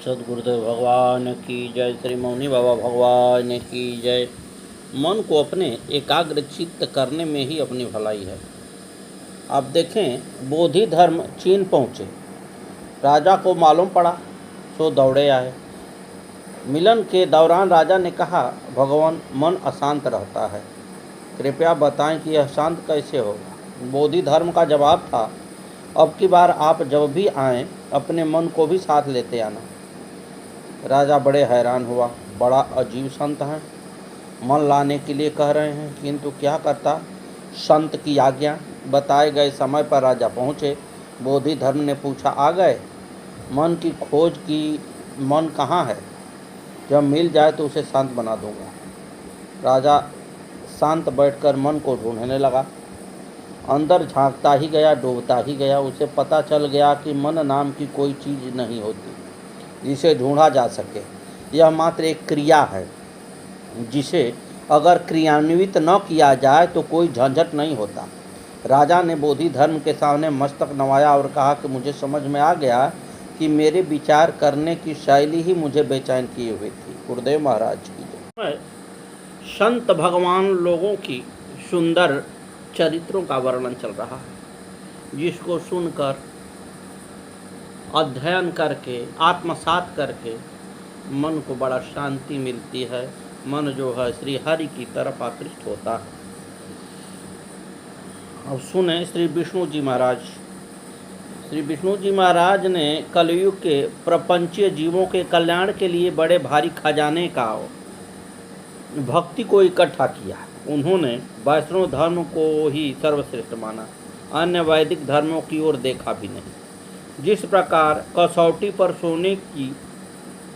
सदगुरुदेव भगवान की जय। श्री मौनी बाबा भगवान की जय। मन को अपने एकाग्र चित्त करने में ही अपनी भलाई है। आप देखें, बोधि धर्म चीन पहुँचे, राजा को मालूम पड़ा तो दौड़े आए। मिलन के दौरान राजा ने कहा, भगवान मन अशांत रहता है, कृपया बताएं कि यह शांत कैसे होगा। बोधि धर्म का जवाब था, अब की बार आप जब भी आएं अपने मन को भी साथ लेते आना। राजा बड़े हैरान हुआ, बड़ा अजीब संत हैं, मन लाने के लिए कह रहे हैं, किंतु क्या करता, संत की आज्ञा। बताए गए समय पर राजा पहुँचे। बोधि धर्म ने पूछा, आ गए? मन की खोज की, मन कहाँ है? जब मिल जाए तो उसे शांत बना दूंगा। राजा शांत बैठकर मन को ढूंढने लगा। अंदर झांकता ही गया, डूबता ही गया। उसे पता चल गया कि मन नाम की कोई चीज़ नहीं होती जिसे ढूंढा जा सके। यह मात्र एक क्रिया है जिसे अगर क्रियान्वित न किया जाए तो कोई झंझट नहीं होता। राजा ने बोधि धर्म के सामने मस्तक नवाया और कहा कि मुझे समझ में आ गया कि मेरे विचार करने की शैली ही मुझे बेचैन किए हुई थी। गुरुदेव महाराज की जय। संत भगवान लोगों की सुंदर चरित्रों का वर्णन चल रहा है, जिसको सुनकर, अध्ययन करके, आत्मसात करके मन को बड़ा शांति मिलती है। मन जो है श्री हरि की तरफ आकृष्ट होता है। अब सुने श्री विष्णु जी महाराज। श्री विष्णु जी महाराज ने कलयुग के प्रपंचीय जीवों के कल्याण के लिए बड़े भारी खजाने का, भक्ति को इकट्ठा किया। उन्होंने वैष्णव धर्म को ही सर्वश्रेष्ठ माना, अन्य वैदिक धर्मों की ओर देखा भी नहीं। जिस प्रकार कसौटी पर सोने की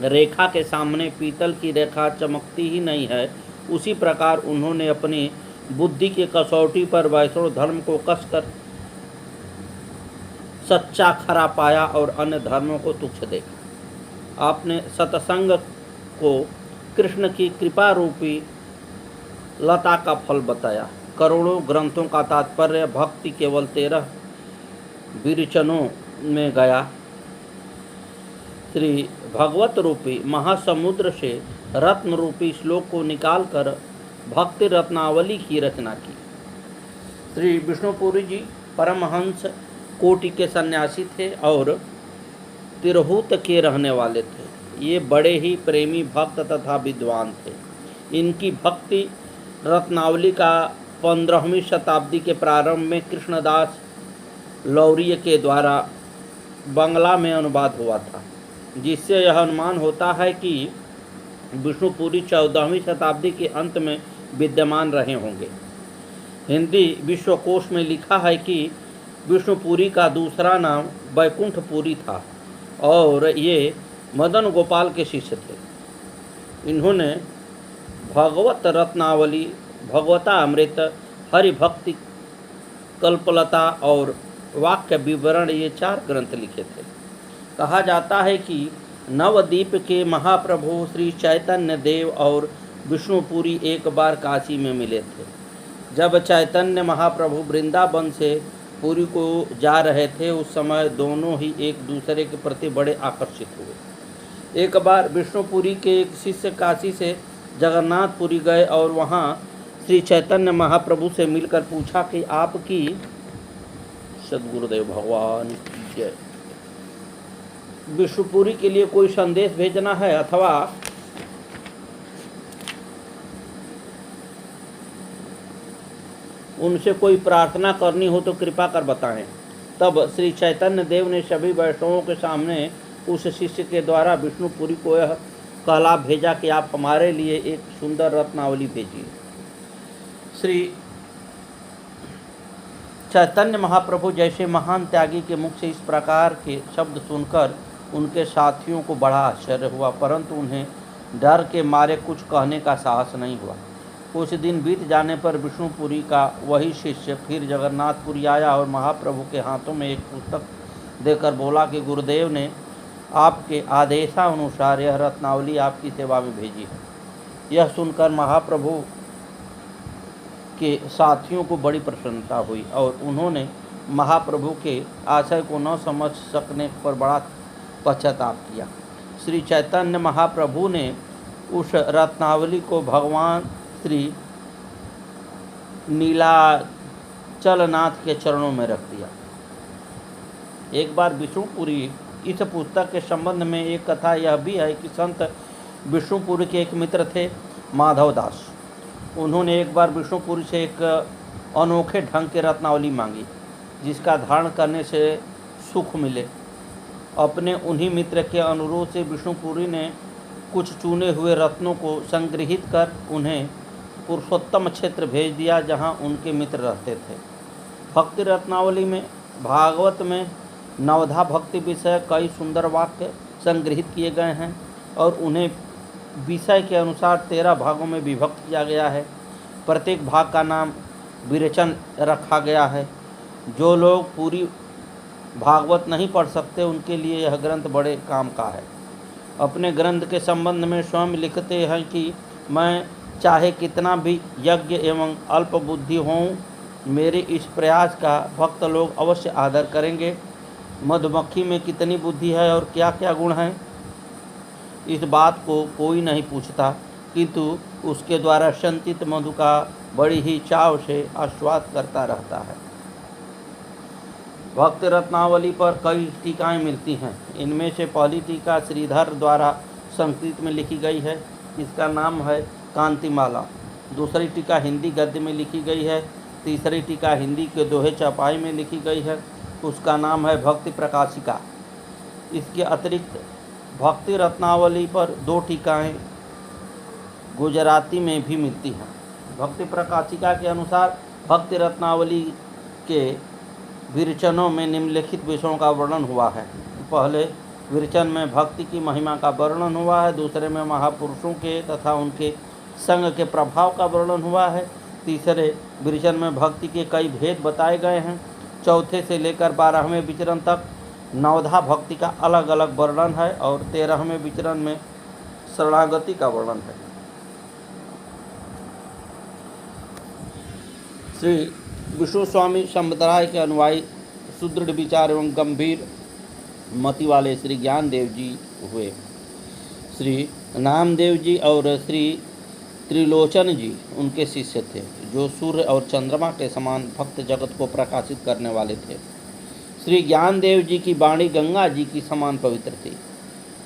रेखा के सामने पीतल की रेखा चमकती ही नहीं है, उसी प्रकार उन्होंने अपनी बुद्धि की कसौटी पर वैष्णव धर्म को कसकर सच्चा खरा पाया और अन्य धर्मों को तुच्छ देखा। आपने सत्संग को कृष्ण की कृपा रूपी लता का फल बताया। करोड़ों ग्रंथों का तात्पर्य भक्ति केवल 13 विरचनों में गया। श्री भगवत रूपी महासमुद्र से रत्न रूपी श्लोक को निकालकर भक्ति रत्नावली की रचना की। श्री विष्णुपुरी जी परमहंस कोटि के सन्यासी थे और तिरहुत के रहने वाले थे। ये बड़े ही प्रेमी भक्त तथा विद्वान थे। इनकी भक्ति रत्नावली का 15वीं शताब्दी के प्रारंभ में कृष्णदास लौरिय के द्वारा बंगला में अनुवाद हुआ था, जिससे यह अनुमान होता है कि विष्णुपुरी 14वीं शताब्दी के अंत में विद्यमान रहे होंगे। हिंदी विश्वकोश में लिखा है कि विष्णुपुरी का दूसरा नाम बैकुंठपुरी था और ये मदन गोपाल के शिष्य थे। इन्होंने भगवत रत्नावली, भगवता अमृत, हरि भक्ति, कल्पलता और वाक्य विवरण, ये 4 ग्रंथ लिखे थे। कहा जाता है कि नवद्वीप के महाप्रभु श्री चैतन्य देव और विष्णुपुरी एक बार काशी में मिले थे। जब चैतन्य महाप्रभु वृंदावन से पुरी को जा रहे थे, उस समय दोनों ही एक दूसरे के प्रति बड़े आकर्षित हुए। एक बार विष्णुपुरी के एक शिष्य काशी से जगन्नाथपुरी गए और वहाँ श्री चैतन्य महाप्रभु से मिलकर पूछा कि आपकी, सदगुरुदेव भगवान की जय, विष्णुपुरी के लिए कोई संदेश भेजना है अथवा उनसे कोई प्रार्थना करनी हो तो कृपा कर बताएं। तब श्री चैतन्य देव ने सभी वैष्णवों के सामने उस शिष्य के द्वारा विष्णुपुरी को यह कहला भेजा कि आप हमारे लिए एक सुंदर रत्नावली भेजिए। श्री चैतन्य महाप्रभु जैसे महान त्यागी के मुख से इस प्रकार के शब्द सुनकर उनके साथियों को बड़ा आश्चर्य हुआ, परंतु उन्हें डर के मारे कुछ कहने का साहस नहीं हुआ। कुछ दिन बीत जाने पर विष्णुपुरी का वही शिष्य फिर जगन्नाथपुरी आया और महाप्रभु के हाथों में एक पुस्तक देकर बोला कि गुरुदेव ने आपके आदेशानुसार यह रत्नावली आपकी सेवा में भेजी है। यह सुनकर महाप्रभु के साथियों को बड़ी प्रसन्नता हुई और उन्होंने महाप्रभु के आशय को न समझ सकने पर बड़ा पश्चाताप किया। श्री चैतन्य महाप्रभु ने उस रत्नावली को भगवान श्री नीलाचलनाथ के चरणों में रख दिया। एक बार विष्णुपुरी इस पुस्तक के संबंध में एक कथा यह भी है कि संत विष्णुपुरी के एक मित्र थे माधव दास। उन्होंने एक बार विष्णुपुरी से एक अनोखे ढंग की रत्नावली मांगी जिसका धारण करने से सुख मिले। अपने उन्हीं मित्र के अनुरोध से विष्णुपुरी ने कुछ चुने हुए रत्नों को संग्रहित कर उन्हें पुरुषोत्तम क्षेत्र भेज दिया जहां उनके मित्र रहते थे। भक्ति रत्नावली में भागवत में नवधा भक्ति विषय कई सुंदर वाक्य संग्रहित किए गए हैं और उन्हें विषय के अनुसार 13 भागों में विभक्त किया गया है। प्रत्येक भाग का नाम विरेचन रखा गया है। जो लोग पूरी भागवत नहीं पढ़ सकते उनके लिए यह ग्रंथ बड़े काम का है। अपने ग्रंथ के संबंध में स्वयं लिखते हैं कि मैं चाहे कितना भी यज्ञ एवं अल्प बुद्धि होऊं, मेरे इस प्रयास का भक्त लोग अवश्य आदर करेंगे। मधुमक्खी में कितनी बुद्धि है और क्या क्या गुण हैं, इस बात को कोई नहीं पूछता, किंतु उसके द्वारा संचित मधु का बड़ी ही चाव से आस्वाद करता रहता है। भक्ति रत्नावली पर कई टीकाएँ मिलती हैं। इनमें से पहली टीका श्रीधर द्वारा संस्कृत में लिखी गई है, इसका नाम है कांतिमाला। दूसरी टीका हिंदी गद्य में लिखी गई है। तीसरी टीका हिंदी के दोहे चौपाई में लिखी गई है, उसका नाम है भक्ति प्रकाशिका। इसके अतिरिक्त भक्ति रत्नावली पर 2 टीकाएँ गुजराती में भी मिलती हैं। भक्ति प्रकाशिका के अनुसार भक्ति रत्नावली के विरचनों में निम्नलिखित विषयों का वर्णन हुआ है। पहले विरचन में भक्ति की महिमा का वर्णन हुआ है। दूसरे में महापुरुषों के तथा उनके संग के प्रभाव का वर्णन हुआ है। तीसरे विरचन में भक्ति के कई भेद बताए गए हैं। चौथे से लेकर 12वें विचरण तक नवधा भक्ति का अलग अलग वर्णन है और 13वें विचरण में शरणागति का वर्णन है। श्री विष्णु स्वामी संप्रदाय के अनुयायी सुदृढ़ विचार एवं गंभीर मति वाले श्री ज्ञानदेव जी हुए। श्री नामदेव जी और श्री त्रिलोचन जी उनके शिष्य थे, जो सूर्य और चंद्रमा के समान भक्त जगत को प्रकाशित करने वाले थे। श्री ज्ञानदेव जी की वाणी गंगा जी की समान पवित्र थी।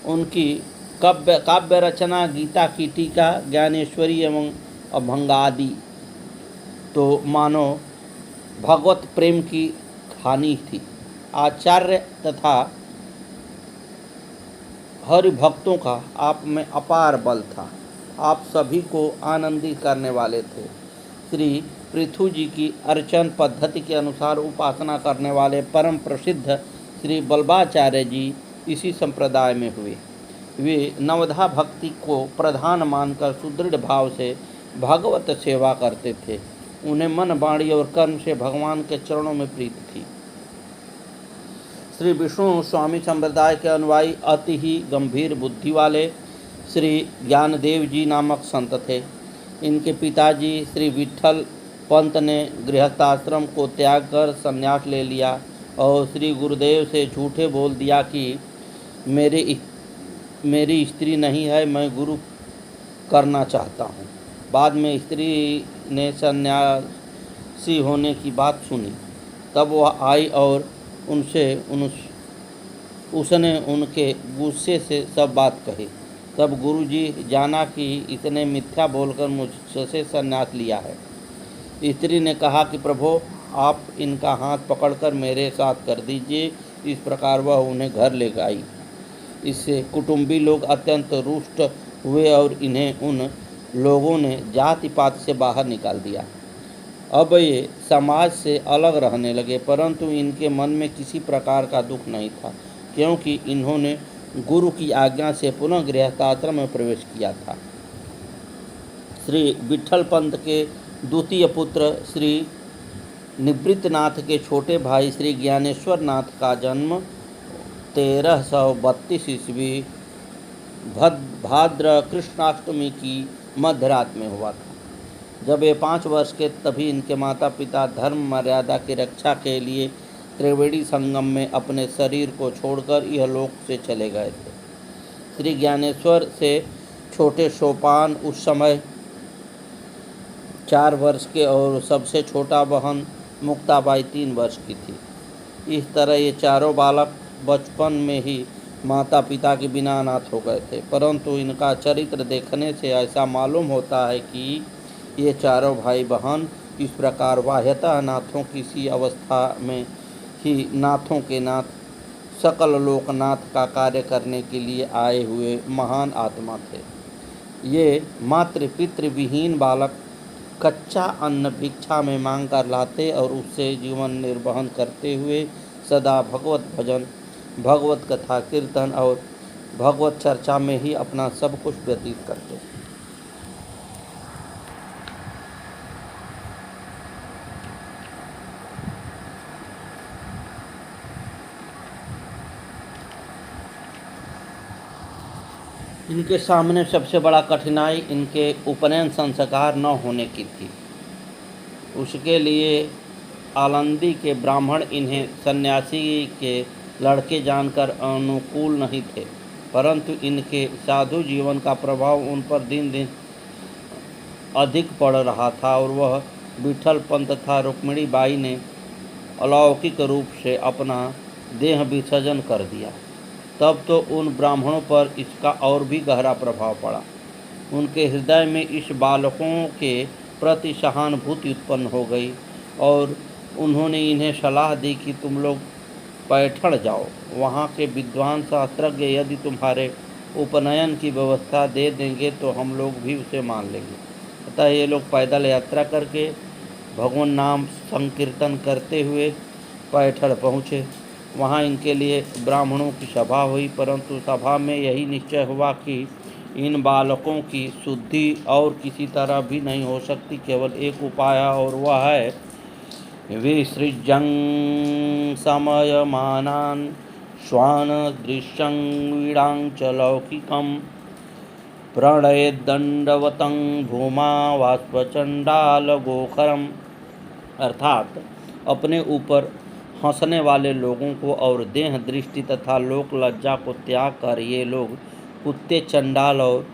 उनकी काव्य रचना गीता की टीका, ज्ञानेश्वरी एवं अभंगादि तो मानो भगवत प्रेम की खानी थी। आचार्य तथा हरि भक्तों का आप में अपार बल था। आप सभी को आनंदित करने वाले थे। श्री पृथु जी की अर्चन पद्धति के अनुसार उपासना करने वाले परम प्रसिद्ध श्री बल्बाचार्य जी इसी संप्रदाय में हुए। वे नवधा भक्ति को प्रधान मानकर सुदृढ़ भाव से भगवत सेवा करते थे। उन्हें मन, वाणी और कर्म से भगवान के चरणों में प्रीति थी। श्री विष्णु स्वामी संप्रदाय के अनुयायी अति ही गंभीर बुद्धि वाले श्री ज्ञानदेव जी नामक संत थे। इनके पिताजी श्री विठल पंत ने गृहस्थाश्रम को त्याग कर संन्यास ले लिया और श्री गुरुदेव से झूठे बोल दिया कि मेरी स्त्री नहीं है, मैं गुरु करना चाहता हूँ। बाद में स्त्री ने सन्यासी होने की बात सुनी, तब वह आई और उसने उनके गुस्से से सब बात कही। तब गुरुजी जाना कि इसने मिथ्या बोलकर मुझसे संन्यास लिया है। स्त्री ने कहा कि प्रभु, आप इनका हाथ पकड़कर मेरे साथ कर दीजिए। इस प्रकार वह उन्हें घर ले गई। इससे कुटुंबी लोग अत्यंत रुष्ट हुए और इन्हें उन लोगों ने जाति पात से बाहर निकाल दिया। अब ये समाज से अलग रहने लगे, परंतु इनके मन में किसी प्रकार का दुख नहीं था, क्योंकि इन्होंने गुरु की आज्ञा से पुनः गृहस्थाश्रम में प्रवेश किया था। श्री विठल पंत के द्वितीय पुत्र श्री निवृत्तनाथ के छोटे भाई श्री ज्ञानेश्वर नाथ का जन्म 1332 ईस्वी भाद्र कृष्णाष्टमी की मध्यरात में हुआ था। जब ये 5 वर्ष के तभी इनके माता पिता धर्म मर्यादा की रक्षा के लिए त्रिवेणी संगम में अपने शरीर को छोड़कर यह लोक से चले गए थे। श्री ज्ञानेश्वर से छोटे सोपान उस समय 4 वर्ष के और सबसे छोटा बहन मुक्ताबाई 3 वर्ष की थी। इस तरह ये चारों बालक बचपन में ही माता पिता के बिना अनाथ हो गए थे, परंतु इनका चरित्र देखने से ऐसा मालूम होता है कि ये चारों भाई बहन इस प्रकार बाह्यतः नाथों की सी अवस्था में ही नाथों के नाथ सकल लोकनाथ का कार्य करने के लिए आए हुए महान आत्मा थे। ये मातृ पितृ विहीन बालक कच्चा अन्न भिक्षा में मांग कर लाते और उससे जीवन निर्वहन करते हुए सदा भगवत भजन, भगवत कथा कीर्तन और भगवत चर्चा में ही अपना सब कुछ व्यतीत करते। इनके सामने सबसे बड़ा कठिनाई इनके उपनयन संस्कार न होने की थी। उसके लिए आलंदी के ब्राह्मण इन्हें सन्यासी के लड़के जानकर अनुकूल नहीं थे, परंतु इनके साधु जीवन का प्रभाव उन पर दिन दिन अधिक पड़ रहा था और वह विठल पंत तथा रुक्मिणी बाई ने अलौकिक रूप से अपना देह विसर्जन कर दिया। तब तो उन ब्राह्मणों पर इसका और भी गहरा प्रभाव पड़ा। उनके हृदय में इस बालकों के प्रति सहानुभूति उत्पन्न हो गई और उन्होंने इन्हें सलाह दी कि तुम लोग पैठण जाओ, वहाँ के विद्वान शास्त्रज्ञ यदि तुम्हारे उपनयन की व्यवस्था दे देंगे तो हम लोग भी उसे मान लेंगे। अतः ये लोग पैदल यात्रा करके भगवान नाम संकीर्तन करते हुए पैठण पहुँचे। वहाँ इनके लिए ब्राह्मणों की सभा हुई, परंतु सभा में यही निश्चय हुआ कि इन बालकों की शुद्धि और किसी तरह भी नहीं हो सकती, केवल एक उपाय और वह है विसृजं समयमानान् श्वान दृश्यं वीडां च लौकिकं प्रणयेद्दण्डवतं भूमा वाष्पचण्डाल गोखरम। अर्थात अपने ऊपर हंसने वाले लोगों को और देह दृष्टि तथा लोक लज्जा को त्याग कर ये लोग कुत्ते, चंडाल और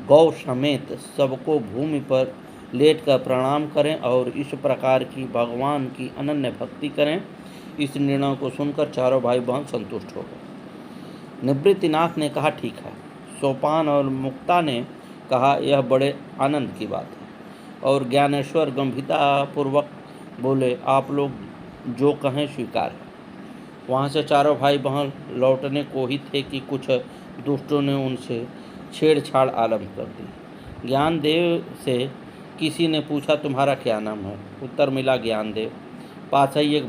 गौ समेत सबको भूमि पर लेटकर प्रणाम करें और इस प्रकार की भगवान की अनन्य भक्ति करें। इस निर्णय को सुनकर चारों भाई बहन संतुष्ट हो गए। निवृत्तिनाथ ने कहा, ठीक है। सोपान और मुक्ता ने कहा, यह बड़े आनंद की बात है। और ज्ञानेश्वर गंभीरतापूर्वक बोले, आप लोग जो कहें स्वीकार है। वहाँ से चारों भाई बहन लौटने को ही थे कि कुछ दुष्टों ने उनसे छेड़छाड़ आरंभ कर दी। ज्ञानदेव से किसी ने पूछा, तुम्हारा क्या नाम है? उत्तर मिला, ज्ञानदेव। पास ही एक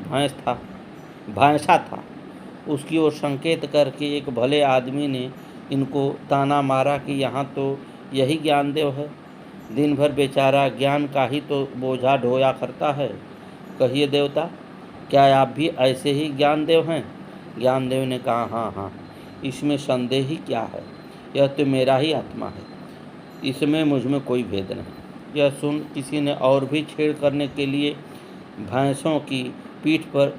भैंसा था। उसकी ओर संकेत करके एक भले आदमी ने इनको ताना मारा कि यहाँ तो यही ज्ञानदेव है, दिन भर बेचारा ज्ञान का ही तो बोझा ढोया करता है। कहिए देवता, क्या आप भी ऐसे ही ज्ञानदेव हैं? ज्ञानदेव ने कहा, हाँ हाँ, इसमें संदेह ही क्या है, यह तो मेरा ही आत्मा है, इसमें मुझमें कोई भेद नहीं। यह सुन किसी ने और भी छेड़ करने के लिए भैंसों की पीठ पर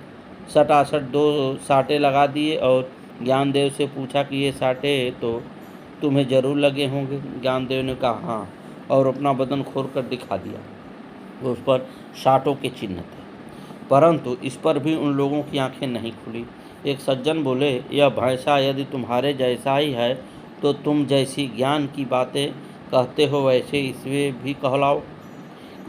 सटासट 2 साटे लगा दिए और ज्ञानदेव से पूछा कि ये साटे तो तुम्हें जरूर लगे होंगे। ज्ञानदेव ने कहा, हाँ, और अपना बदन खोल कर दिखा दिया। उस पर साटों के चिन्ह थे, परंतु इस पर भी उन लोगों की आंखें नहीं खुली। एक सज्जन बोले, यह भैंसा यदि तुम्हारे जैसा ही है तो तुम जैसी ज्ञान की बातें कहते हो वैसे इसमें भी कहलाओ।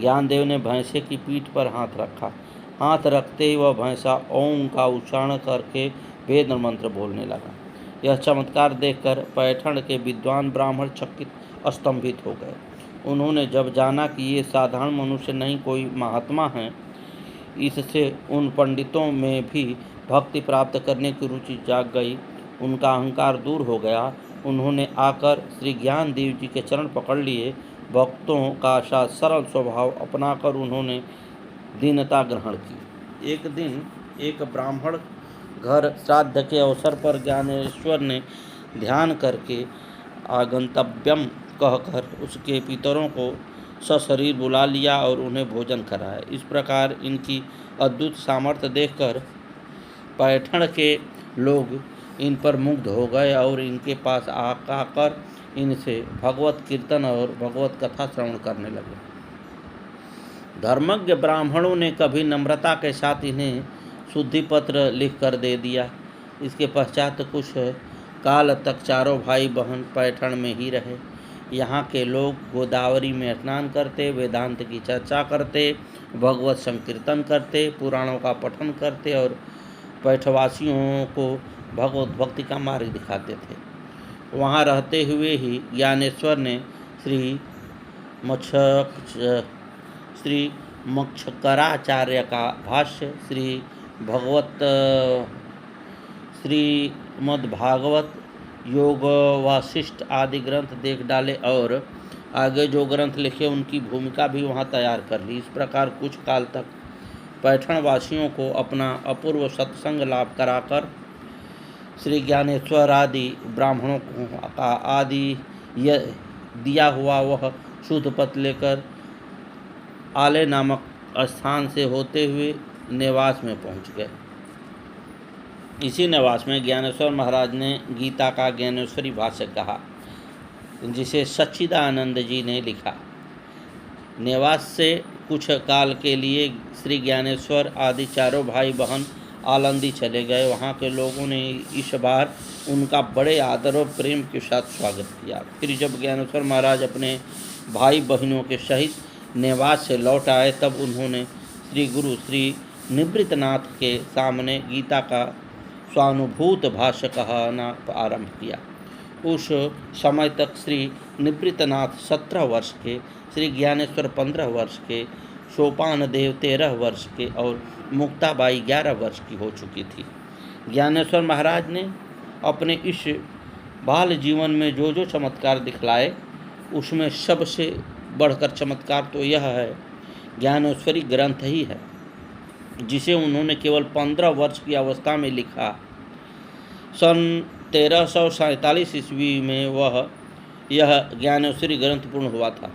ज्ञानदेव ने भैंसे की पीठ पर हाथ रखा। हाथ रखते ही वह भैंसा ओम का उच्चारण करके वेद मंत्र बोलने लगा। यह चमत्कार देखकर पैठण के विद्वान ब्राह्मण चकित स्तंभित हो गए। उन्होंने जब जाना कि ये साधारण मनुष्य नहीं, कोई महात्मा हैं, इससे उन पंडितों में भी भक्ति प्राप्त करने की रुचि जाग गई, उनका अहंकार दूर हो गया। उन्होंने आकर श्री ज्ञानदेव जी के चरण पकड़ लिए। भक्तों का सा सरल स्वभाव अपनाकर उन्होंने दीनता ग्रहण की। एक दिन एक ब्राह्मण घर श्राद्ध के अवसर पर ज्ञानेश्वर ने ध्यान करके आगंतव्यम कहकर उसके पितरों को सशरीर बुला लिया और उन्हें भोजन कराया। इस प्रकार इनकी अद्भुत सामर्थ्य देखकर पैठण के लोग इन पर मुग्ध हो गए और इनके पास आकर इनसे भगवत कीर्तन और भगवत कथा श्रवण करने लगे। धर्मज्ञ ब्राह्मणों ने कभी नम्रता के साथ इन्हें शुद्धि पत्र लिख कर दे दिया। इसके पश्चात कुछ काल तक चारों भाई बहन पैठण में ही रहे। यहाँ के लोग गोदावरी में स्नान करते, वेदांत की चर्चा करते, भगवत संकीर्तन करते, पुराणों का पठन करते और पैठवासियों को भगवत भक्ति का मार्ग दिखाते थे। वहाँ रहते हुए ही ज्ञानेश्वर ने श्री मक्षकराचार्य का भाष्य, श्रीमद्भागवत, योग वासिष्ठ आदि ग्रंथ देख डाले और आगे जो ग्रंथ लिखे उनकी भूमिका भी वहाँ तैयार कर ली। इस प्रकार कुछ काल तक पैठण वासियों को अपना अपूर्व सत्संग लाभ कराकर श्री ज्ञानेश्वर आदि ब्राह्मणों का आदि दिया हुआ वह शुद्ध पत्र लेकर आले नामक स्थान से होते हुए नेवास में पहुंच गए। इसी नेवास में ज्ञानेश्वर महाराज ने गीता का ज्ञानेश्वरी भाष्य कहा, जिसे सच्चिदानंद जी ने लिखा। नेवास से कुछ काल के लिए श्री ज्ञानेश्वर आदि चारों भाई बहन आलंदी चले गए। वहाँ के लोगों ने इस बार उनका बड़े आदर और प्रेम के साथ स्वागत किया। फिर जब ज्ञानेश्वर महाराज अपने भाई बहनों के सहित नेवास से लौट आए, तब उन्होंने श्री गुरु श्री निवृत्तनाथ के सामने गीता का स्वानुभूत भाष्य कहना आरंभ किया। उस समय तक श्री निवृत्तनाथ 17 वर्ष के, श्री ज्ञानेश्वर 15 वर्ष के, सोपान देव 13 वर्ष के और मुक्ताबाई 11 वर्ष की हो चुकी थी। ज्ञानेश्वर महाराज ने अपने इस बाल जीवन में जो जो चमत्कार दिखलाए, उसमें सबसे बढ़कर चमत्कार तो यह है, ज्ञानेश्वरी ग्रंथ ही है, जिसे उन्होंने केवल 15 वर्ष की अवस्था में लिखा। सन 1347 ईस्वी में यह ज्ञानेश्वरी ग्रंथ पूर्ण हुआ था।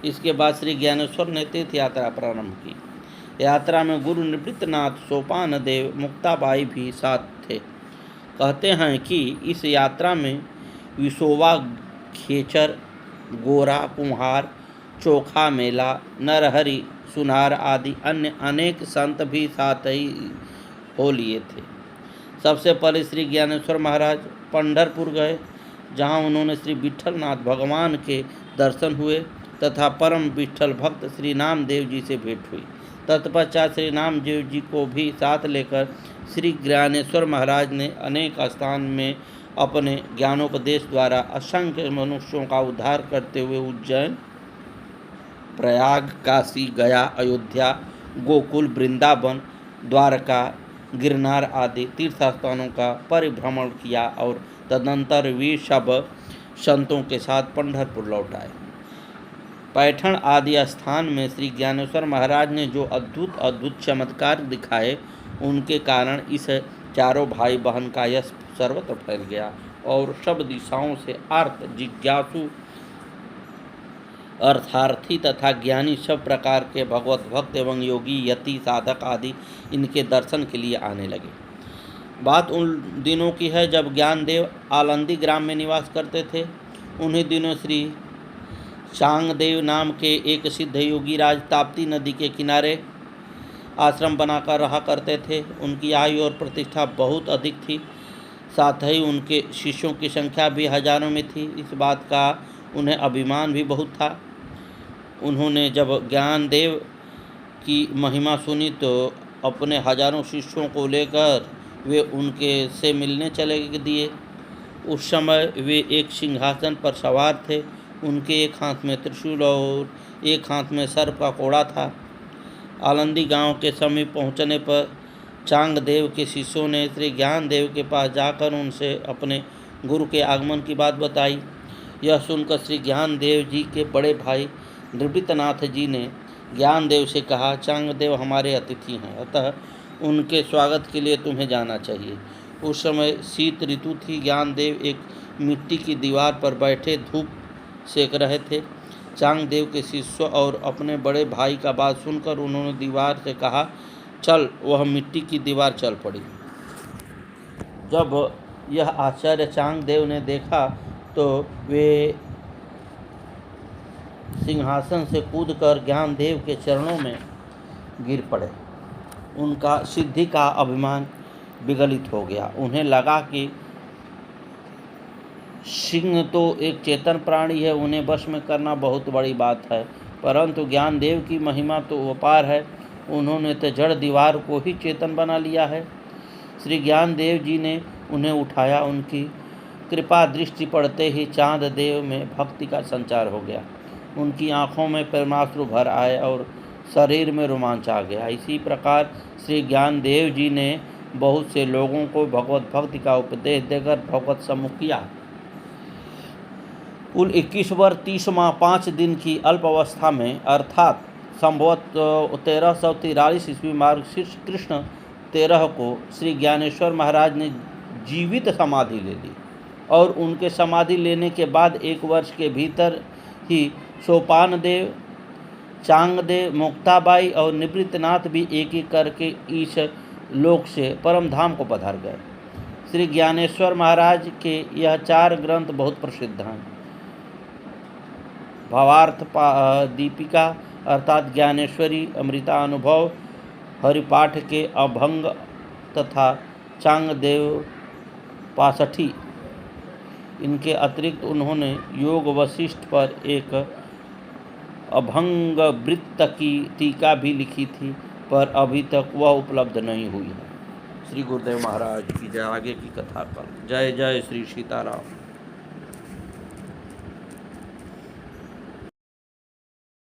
इसके बाद श्री ज्ञानेश्वर ने तीर्थ यात्रा प्रारंभ की। यात्रा में गुरु निवृत्तनाथ, सोपान देव, मुक्ताबाई भी साथ थे। कहते हैं कि इस यात्रा में विसोवा खेचर, गोरा कुम्हार, चोखा मेला, नरहरि, सुनार आदि अन्य अनेक संत भी साथ ही हो लिए थे। सबसे पहले श्री ज्ञानेश्वर महाराज पंढरपुर गए, जहां उन्होंने श्री विट्ठलनाथ भगवान के दर्शन हुए तथा परम विट्ठल भक्त श्री नामदेव जी से भेंट हुई। तत्पश्चात श्री नामदेव जी को भी साथ लेकर श्री ज्ञानेश्वर महाराज ने अनेक स्थान में अपने ज्ञानोपदेश द्वारा असंख्य मनुष्यों का उद्धार करते हुए उज्जैन, प्रयाग, काशी, गया, अयोध्या, गोकुल, वृंदावन, द्वारका, गिरनार आदि तीर्थस्थानों का परिभ्रमण किया और तदनंतर वे सब संतों के साथ पंढरपुर लौट आए। पैठण आदि स्थान में श्री ज्ञानेश्वर महाराज ने जो अद्भुत चमत्कार दिखाए, उनके कारण इस चारों भाई बहन का यश सर्वत्र फैल गया और सब दिशाओं से अर्थ जिज्ञासु, अर्थार्थी तथा ज्ञानी सब प्रकार के भगवत भक्त एवं योगी, यति, साधक आदि इनके दर्शन के लिए आने लगे। बात उन दिनों की है जब ज्ञानदेव आलंदी ग्राम में निवास करते थे। उन्हीं दिनों श्री चांगदेव नाम के एक सिद्ध योगी राज ताप्ती नदी के किनारे आश्रम बनाकर रहा करते थे। उनकी आयु और प्रतिष्ठा बहुत अधिक थी, साथ ही उनके शिष्यों की संख्या भी हजारों में थी। इस बात का उन्हें अभिमान भी बहुत था। उन्होंने जब ज्ञानदेव की महिमा सुनी तो अपने हजारों शिष्यों को लेकर वे उनके से मिलने चले दिए। उस समय वे एक सिंहासन पर सवार थे। उनके एक हाथ में त्रिशूल और एक हाथ में सर्प का कोड़ा था। आलंदी गांव के समीप पहुंचने पर चांगदेव के शिष्यों ने श्री ज्ञानदेव के पास जाकर उनसे अपने गुरु के आगमन की बात बताई। यह सुनकर श्री ज्ञानदेव जी के बड़े भाई निवृत्तनाथ जी ने ज्ञानदेव से कहा, चांगदेव हमारे अतिथि हैं, अतः उनके स्वागत के लिए तुम्हें जाना चाहिए। उस समय शीत ऋतु थी। ज्ञानदेव एक मिट्टी की दीवार पर बैठे धूप सेक रहे थे। चांगदेव के शिष्य और अपने बड़े भाई का बात सुनकर उन्होंने दीवार से कहा, चल। वह मिट्टी की दीवार चल पड़ी। जब यह आश्चर्य चांगदेव ने देखा तो वे सिंहासन से कूदकर ज्ञानदेव के चरणों में गिर पड़े। उनका सिद्धि का अभिमान विगलित हो गया। उन्हें लगा कि सिंह तो एक चेतन प्राणी है, उन्हें वश में करना बहुत बड़ी बात है, परंतु ज्ञानदेव की महिमा तो अपार है, उन्होंने तो जड़ दीवार को ही चेतन बना लिया है। श्री ज्ञानदेव जी ने उन्हें उठाया। उनकी कृपा दृष्टि पड़ते ही चांद देव में भक्ति का संचार हो गया। उनकी आँखों में प्रेमाश्रु भर आए और शरीर में रोमांच आ गया। इसी प्रकार श्री ज्ञानदेव जी ने बहुत से लोगों को भगवत भक्ति का उपदेश देकर भगवत सम्मुख किया। कुल 21 वर्ष 30 माह 5 दिन की अल्प अवस्था में अर्थात संभवत 1343 ईस्वी मार्गशीर्ष कृष्ण 13 को श्री ज्ञानेश्वर महाराज ने जीवित समाधि ले ली और उनके समाधि लेने के बाद 1 वर्ष के भीतर ही सोपान देव, चांगदेव, मुक्ताबाई और निवृत्तनाथ भी एक एक करके इस लोक से परम धाम को पधार गए। श्री ज्ञानेश्वर महाराज के यह 4 ग्रंथ बहुत प्रसिद्ध हैं। भावार्थ दीपिका अर्थात ज्ञानेश्वरी, अमृतानुभव, हरिपाठ के अभंग तथा चांगदेव पासठी। इनके अतिरिक्त उन्होंने योग वशिष्ठ पर एक अभंग वृत्त की टीका भी लिखी थी, पर अभी तक वह उपलब्ध नहीं हुई है। श्री गुरुदेव महाराज की जय। आगे की कथा पर जय जय श्री सीताराम।